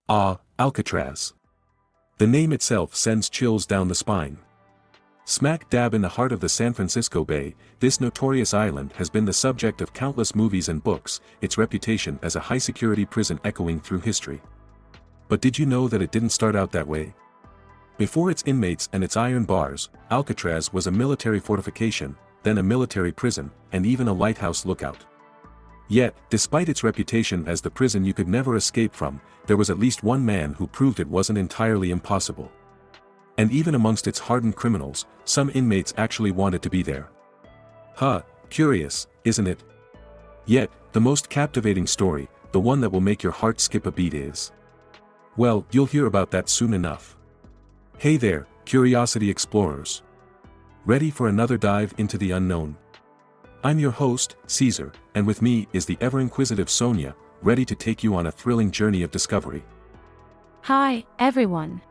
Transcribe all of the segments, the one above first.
Ah, Alcatraz. The name itself sends chills down the spine. Smack dab in the heart of the San Francisco Bay, this notorious island has been the subject of countless movies and books, its reputation as a high-security prison echoing through history. But did you know that it didn't start out that way? Before its inmates and its iron bars, Alcatraz was a military fortification, then a military prison, and even a lighthouse lookout. Yet, despite its reputation as the prison you could never escape from, there was at least one man who proved it wasn't entirely impossible. And even amongst its hardened criminals, some inmates actually wanted to be there. Huh, curious, isn't it? Yet, the most captivating story, the one that will make your heart skip a beat is. Well, you'll hear about that soon enough. Hey there, curiosity explorers. Ready for another dive into the unknown? I'm your host, Caesar, and with me is the ever-inquisitive Sonia, ready to take you on a thrilling journey of discovery. Hi, everyone.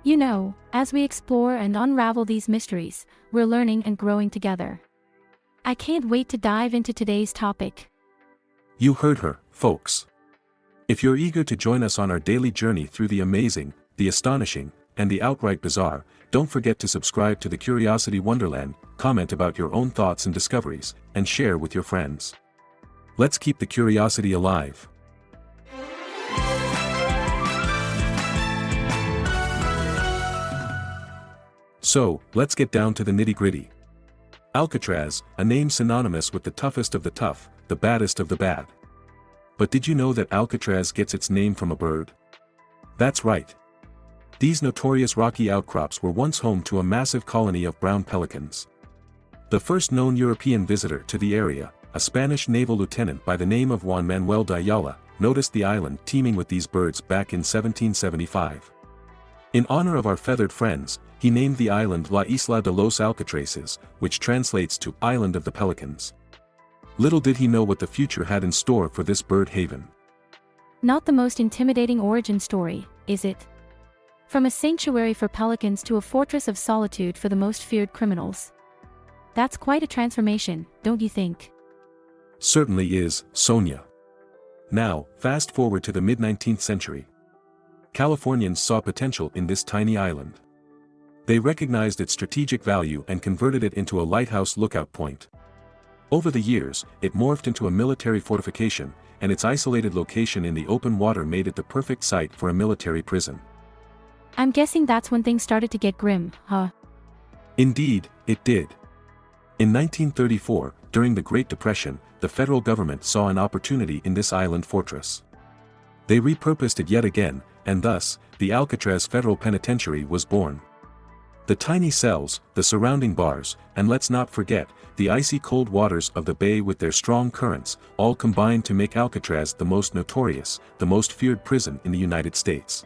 You know, as we explore and unravel these mysteries, we're learning and growing together. I can't wait to dive into today's topic. You heard her, folks. If you're eager to join us on our daily journey through the amazing, the astonishing, and the outright bizarre, don't forget to subscribe to the Curiosity Wonderland, comment about your own thoughts and discoveries, and share with your friends. Let's keep the curiosity alive. So, let's get down to the nitty-gritty. Alcatraz, a name synonymous with the toughest of the tough, the baddest of the bad. But did you know that Alcatraz gets its name from a bird? That's right. These notorious rocky outcrops were once home to a massive colony of brown pelicans. The first known European visitor to the area, a Spanish naval lieutenant by the name of Juan Manuel de Ayala, noticed the island teeming with these birds back in 1775. In honor of our feathered friends, he named the island La Isla de los Alcatraces, which translates to Island of the Pelicans. Little did he know what the future had in store for this bird haven. Not the most intimidating origin story, is it? From a sanctuary for pelicans to a fortress of solitude for the most feared criminals. That's quite a transformation, don't you think? Certainly is, Sonia. Now, fast forward to the mid-19th century. Californians saw potential in this tiny island. They recognized its strategic value and converted it into a lighthouse lookout point. Over the years, it morphed into a military fortification, and its isolated location in the open water made it the perfect site for a military prison. I'm guessing that's when things started to get grim, huh? Indeed, it did. In 1934, during the Great Depression, the federal government saw an opportunity in this island fortress. They repurposed it yet again, and thus, the Alcatraz Federal Penitentiary was born. The tiny cells, the surrounding bars, and let's not forget, the icy cold waters of the bay with their strong currents, all combined to make Alcatraz the most notorious, the most feared prison in the United States.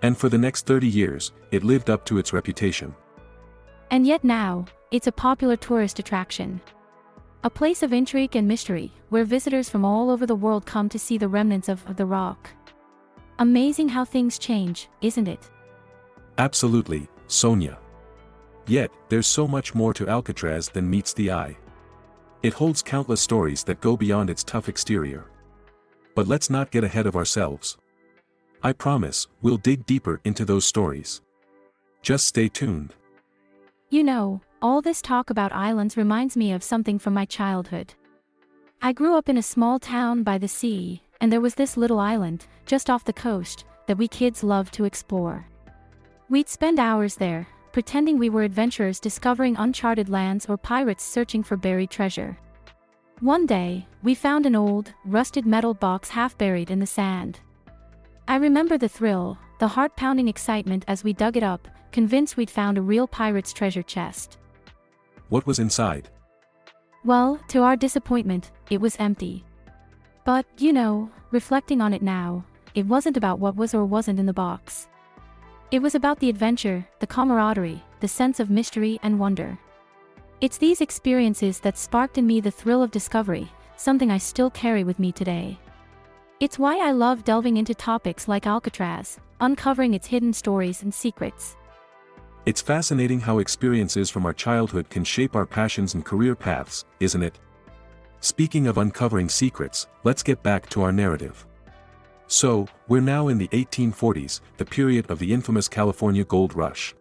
And for the next 30 years, it lived up to its reputation. And yet now, it's a popular tourist attraction. A place of intrigue and mystery, where visitors from all over the world come to see the remnants of the rock. Amazing how things change, isn't it? Absolutely, Sonia. Yet, there's so much more to Alcatraz than meets the eye. It holds countless stories that go beyond its tough exterior. But let's not get ahead of ourselves. I promise, we'll dig deeper into those stories. Just stay tuned. You know, all this talk about islands reminds me of something from my childhood. I grew up in a small town by the sea, and there was this little island, just off the coast, that we kids loved to explore. We'd spend hours there, pretending we were adventurers discovering uncharted lands or pirates searching for buried treasure. One day, we found an old, rusted metal box half buried in the sand. I remember the thrill, the heart-pounding excitement as we dug it up, convinced we'd found a real pirate's treasure chest. What was inside? Well, to our disappointment, it was empty. But, you know, reflecting on it now, it wasn't about what was or wasn't in the box. It was about the adventure, the camaraderie, the sense of mystery and wonder. It's these experiences that sparked in me the thrill of discovery, something I still carry with me today. It's why I love delving into topics like Alcatraz, uncovering its hidden stories and secrets. It's fascinating how experiences from our childhood can shape our passions and career paths, isn't it? Speaking of uncovering secrets, let's get back to our narrative. So, we're now in the 1840s, the period of the infamous California gold rush.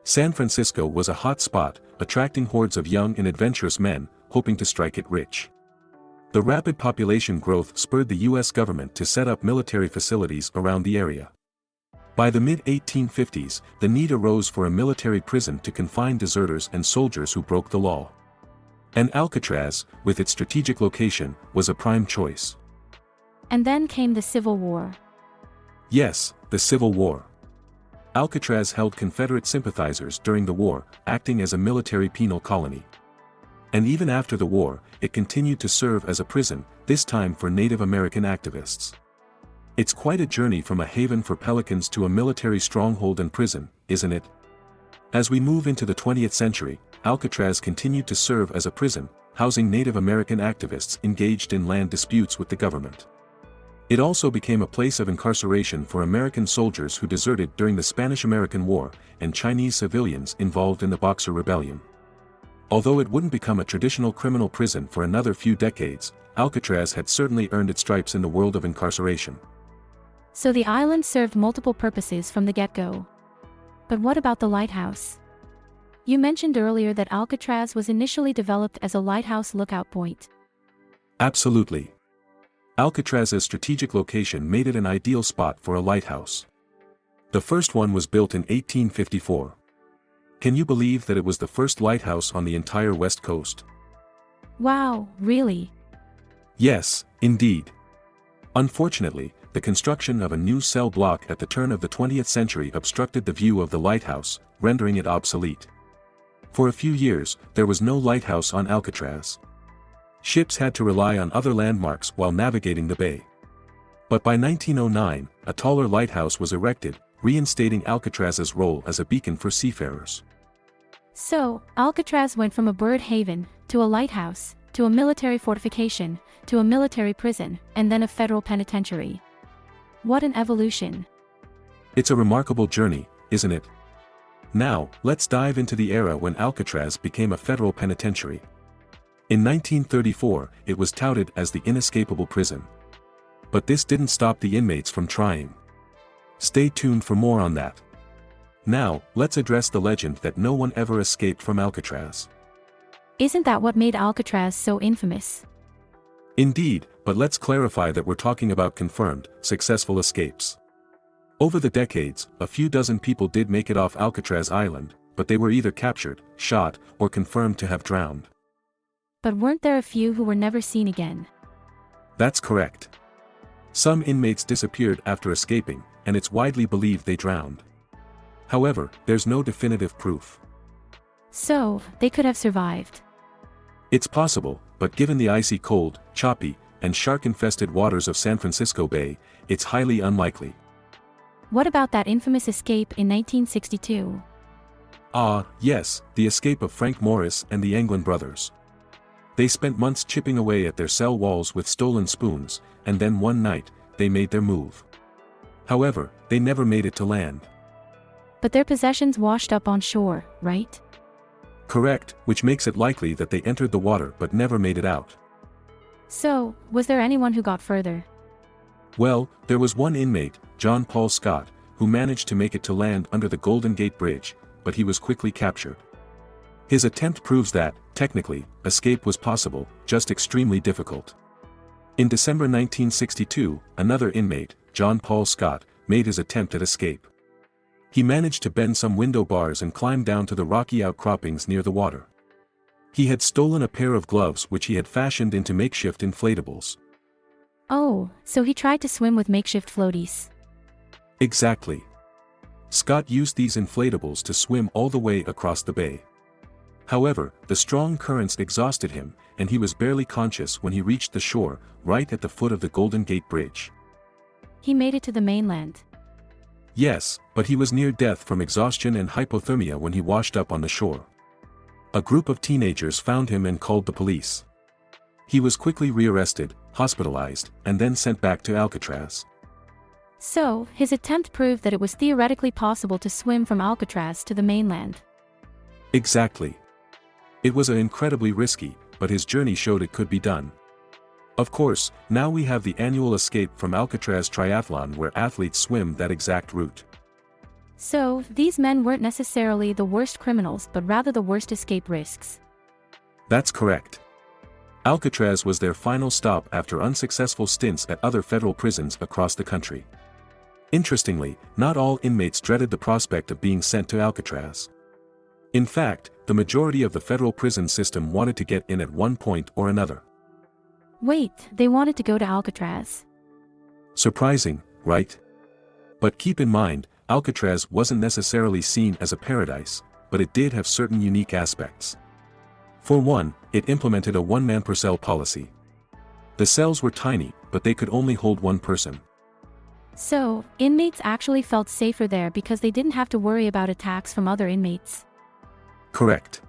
San Francisco was a hot spot, attracting hordes of young and adventurous men, hoping to strike it rich. The rapid population growth spurred the U.S. government to set up military facilities around the area. By the mid-1850s, the need arose for a military prison to confine deserters and soldiers who broke the law. And Alcatraz, with its strategic location, was a prime choice. And then came the Civil War. Yes, the Civil War. Alcatraz held Confederate sympathizers during the war, acting as a military penal colony. And even after the war, it continued to serve as a prison, this time for Native American activists. It's quite a journey from a haven for pelicans to a military stronghold and prison, isn't it? As we move into the 20th century, Alcatraz continued to serve as a prison, housing Native American activists engaged in land disputes with the government. It also became a place of incarceration for American soldiers who deserted during the Spanish-American War, and Chinese civilians involved in the Boxer Rebellion. Although it wouldn't become a traditional criminal prison for another few decades, Alcatraz had certainly earned its stripes in the world of incarceration. So the island served multiple purposes from the get-go. But what about the lighthouse? You mentioned earlier that Alcatraz was initially developed as a lighthouse lookout point. Absolutely. Alcatraz's strategic location made it an ideal spot for a lighthouse. The first one was built in 1854. Can you believe that it was the first lighthouse on the entire West Coast? Wow, really? Yes, indeed. Unfortunately, the construction of a new cell block at the turn of the 20th century obstructed the view of the lighthouse, rendering it obsolete. For a few years, there was no lighthouse on Alcatraz. Ships had to rely on other landmarks while navigating the bay. But by 1909, a taller lighthouse was erected, reinstating Alcatraz's role as a beacon for seafarers. So, Alcatraz went from a bird haven, to a lighthouse, to a military fortification, to a military prison, and then a federal penitentiary. What an evolution. It's a remarkable journey, isn't it? Now, let's dive into the era when Alcatraz became a federal penitentiary. In 1934, it was touted as the inescapable prison. But this didn't stop the inmates from trying. Stay tuned for more on that. Now, let's address the legend that no one ever escaped from Alcatraz. Isn't that what made Alcatraz so infamous? Indeed, but let's clarify that we're talking about confirmed, successful escapes. Over the decades, a few dozen people did make it off Alcatraz Island, but they were either captured, shot, or confirmed to have drowned. But weren't there a few who were never seen again? That's correct. Some inmates disappeared after escaping, and it's widely believed they drowned. However, there's no definitive proof. So, they could have survived. It's possible, but given the icy cold, choppy, and shark-infested waters of San Francisco Bay, it's highly unlikely. What about that infamous escape in 1962? Yes, the escape of Frank Morris and the Anglin brothers. They spent months chipping away at their cell walls with stolen spoons, and then one night, they made their move. However, they never made it to land. But their possessions washed up on shore, right? Correct, which makes it likely that they entered the water but never made it out. So, was there anyone who got further? Well, there was one inmate, John Paul Scott, who managed to make it to land under the Golden Gate Bridge, but he was quickly captured. His attempt proves that, technically, escape was possible, just extremely difficult. In December 1962, another inmate, John Paul Scott, made his attempt at escape. He managed to bend some window bars and climb down to the rocky outcroppings near the water. He had stolen a pair of gloves which he had fashioned into makeshift inflatables. Oh, so he tried to swim with makeshift floaties. Exactly. Scott used these inflatables to swim all the way across the bay. However, the strong currents exhausted him, and he was barely conscious when he reached the shore, right at the foot of the Golden Gate Bridge. He made it to the mainland. Yes, but he was near death from exhaustion and hypothermia when he washed up on the shore. A group of teenagers found him and called the police. He was quickly rearrested, hospitalized, and then sent back to Alcatraz. So, his attempt proved that it was theoretically possible to swim from Alcatraz to the mainland. Exactly. It was incredibly risky, but his journey showed it could be done. Of course, now we have the annual Escape from Alcatraz triathlon where athletes swim that exact route. So, these men weren't necessarily the worst criminals but rather the worst escape risks. That's correct. Alcatraz was their final stop after unsuccessful stints at other federal prisons across the country. Interestingly, not all inmates dreaded the prospect of being sent to Alcatraz. In fact, the majority of the federal prison system wanted to get in at one point or another. Wait, they wanted to go to Alcatraz. Surprising, right? But keep in mind, Alcatraz wasn't necessarily seen as a paradise, but it did have certain unique aspects. For one, it implemented a one-man-per-cell policy. The cells were tiny, but they could only hold one person. So, inmates actually felt safer there because they didn't have to worry about attacks from other inmates. Correct.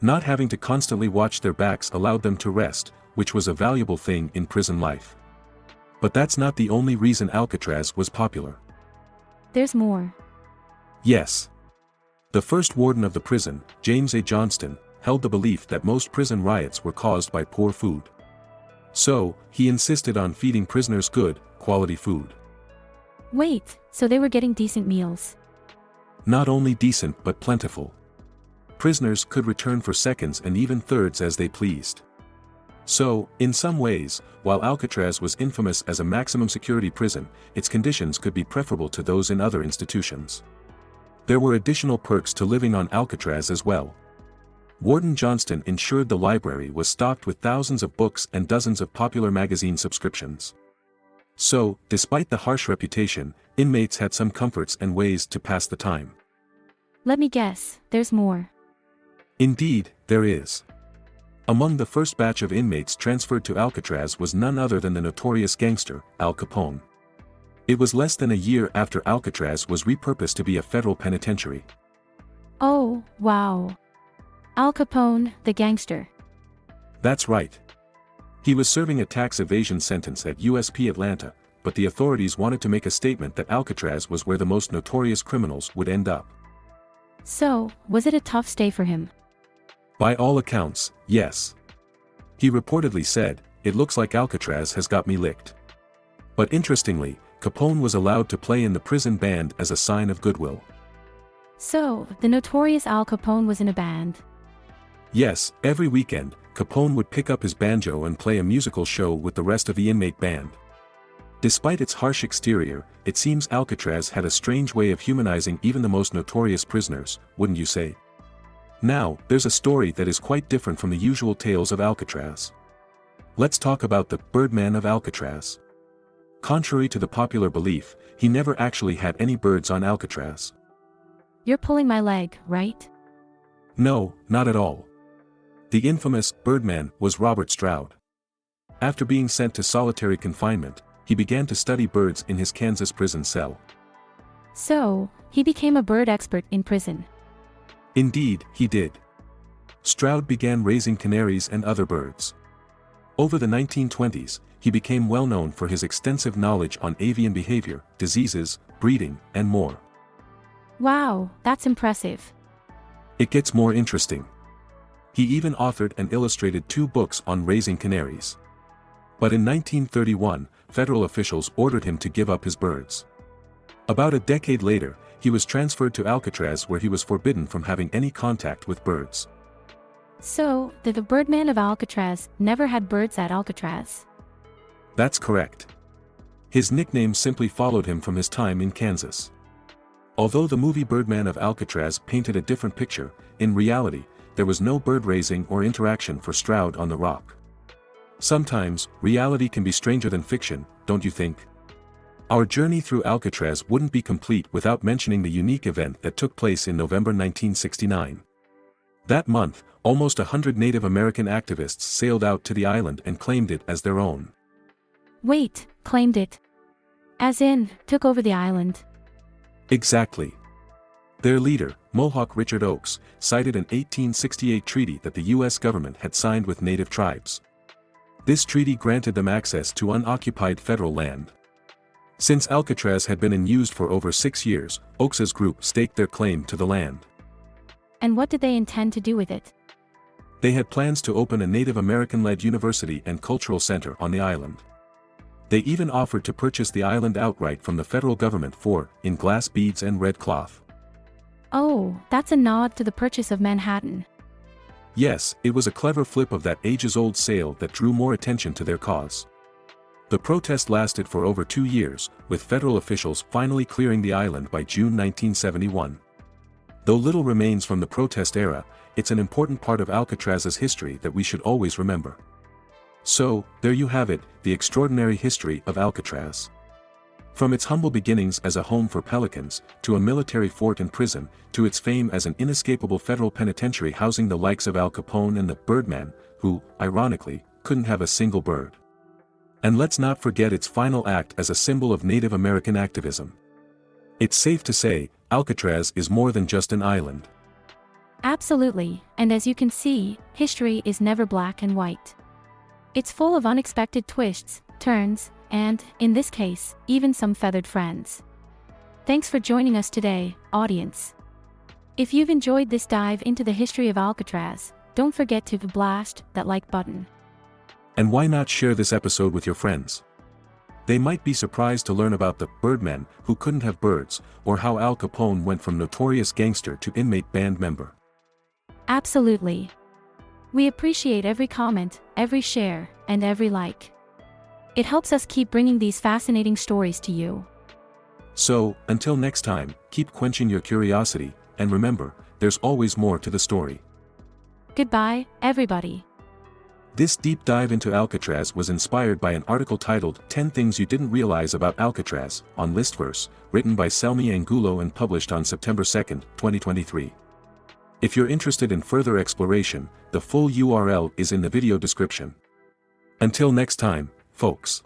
Not having to constantly watch their backs allowed them to rest, which was a valuable thing in prison life. But that's not the only reason Alcatraz was popular. There's more. Yes. The first warden of the prison, James A. Johnston, held the belief that most prison riots were caused by poor food. So, he insisted on feeding prisoners good, quality food. Wait, so they were getting decent meals? Not only decent but plentiful. Prisoners could return for seconds and even thirds as they pleased. So, in some ways, while Alcatraz was infamous as a maximum security prison, its conditions could be preferable to those in other institutions. There were additional perks to living on Alcatraz as well. Warden Johnston ensured the library was stocked with thousands of books and dozens of popular magazine subscriptions. So, despite the harsh reputation, inmates had some comforts and ways to pass the time. Let me guess, there's more. Indeed, there is. Among the first batch of inmates transferred to Alcatraz was none other than the notorious gangster, Al Capone. It was less than a year after Alcatraz was repurposed to be a federal penitentiary. Oh, wow. Al Capone, the gangster. That's right. He was serving a tax evasion sentence at USP Atlanta, but the authorities wanted to make a statement that Alcatraz was where the most notorious criminals would end up. So, was it a tough stay for him? By all accounts, yes. He reportedly said, "It looks like Alcatraz has got me licked." But interestingly, Capone was allowed to play in the prison band as a sign of goodwill. So, the notorious Al Capone was in a band. Yes, every weekend, Capone would pick up his banjo and play a musical show with the rest of the inmate band. Despite its harsh exterior, it seems Alcatraz had a strange way of humanizing even the most notorious prisoners, wouldn't you say? Now, there's a story that is quite different from the usual tales of Alcatraz. Let's talk about the Birdman of Alcatraz. Contrary to the popular belief, he never actually had any birds on Alcatraz. You're pulling my leg, right? No, not at all. The infamous Birdman was Robert Stroud. After being sent to solitary confinement, he began to study birds in his Kansas prison cell. So, he became a bird expert in prison. Indeed, he did. Stroud began raising canaries and other birds. Over the 1920s, he became well known for his extensive knowledge on avian behavior, diseases, breeding, and more. Wow, that's impressive. It gets more interesting. He even authored and illustrated 2 books on raising canaries. But in 1931, federal officials ordered him to give up his birds. About a decade later, he was transferred to Alcatraz where he was forbidden from having any contact with birds. So, the Birdman of Alcatraz never had birds at Alcatraz. That's correct. His nickname simply followed him from his time in Kansas. Although the movie Birdman of Alcatraz painted a different picture, in reality, there was no bird raising or interaction for Stroud on the rock. Sometimes, reality can be stranger than fiction, don't you think? Our journey through Alcatraz wouldn't be complete without mentioning the unique event that took place in November 1969. That month, almost 100 Native American activists sailed out to the island and claimed it as their own. Wait, claimed it? As in, took over the island? Exactly. Their leader, Mohawk Richard Oakes, cited an 1868 treaty that the U.S. government had signed with Native tribes. This treaty granted them access to unoccupied federal land. Since Alcatraz had been in use for over 6 years, Oakes's group staked their claim to the land. And what did they intend to do with it? They had plans to open a Native American-led university and cultural center on the island. They even offered to purchase the island outright from the federal government in glass beads and red cloth. Oh, that's a nod to the purchase of Manhattan. Yes, it was a clever flip of that ages-old sale that drew more attention to their cause. The protest lasted for over 2 years, with federal officials finally clearing the island by June 1971. Though little remains from the protest era, it's an important part of Alcatraz's history that we should always remember. So, there you have it, the extraordinary history of Alcatraz. From its humble beginnings as a home for pelicans, to a military fort and prison, to its fame as an inescapable federal penitentiary housing the likes of Al Capone and the Birdman, who, ironically, couldn't have a single bird. And let's not forget its final act as a symbol of Native American activism. It's safe to say, Alcatraz is more than just an island. Absolutely, and as you can see, history is never black and white. It's full of unexpected twists, turns, and, in this case, even some feathered friends. Thanks for joining us today, audience. If you've enjoyed this dive into the history of Alcatraz, don't forget to blast that like button. And why not share this episode with your friends? They might be surprised to learn about the Birdman who couldn't have birds, or how Al Capone went from notorious gangster to inmate band member. Absolutely. We appreciate every comment, every share, and every like. It helps us keep bringing these fascinating stories to you. So, until next time, keep quenching your curiosity, and remember, there's always more to the story. Goodbye, everybody. This deep dive into Alcatraz was inspired by an article titled 10 Things You Didn't Realize About Alcatraz, on Listverse, written by Selmi Angulo and published on September 2, 2023. If you're interested in further exploration, the full URL is in the video description. Until next time, folks.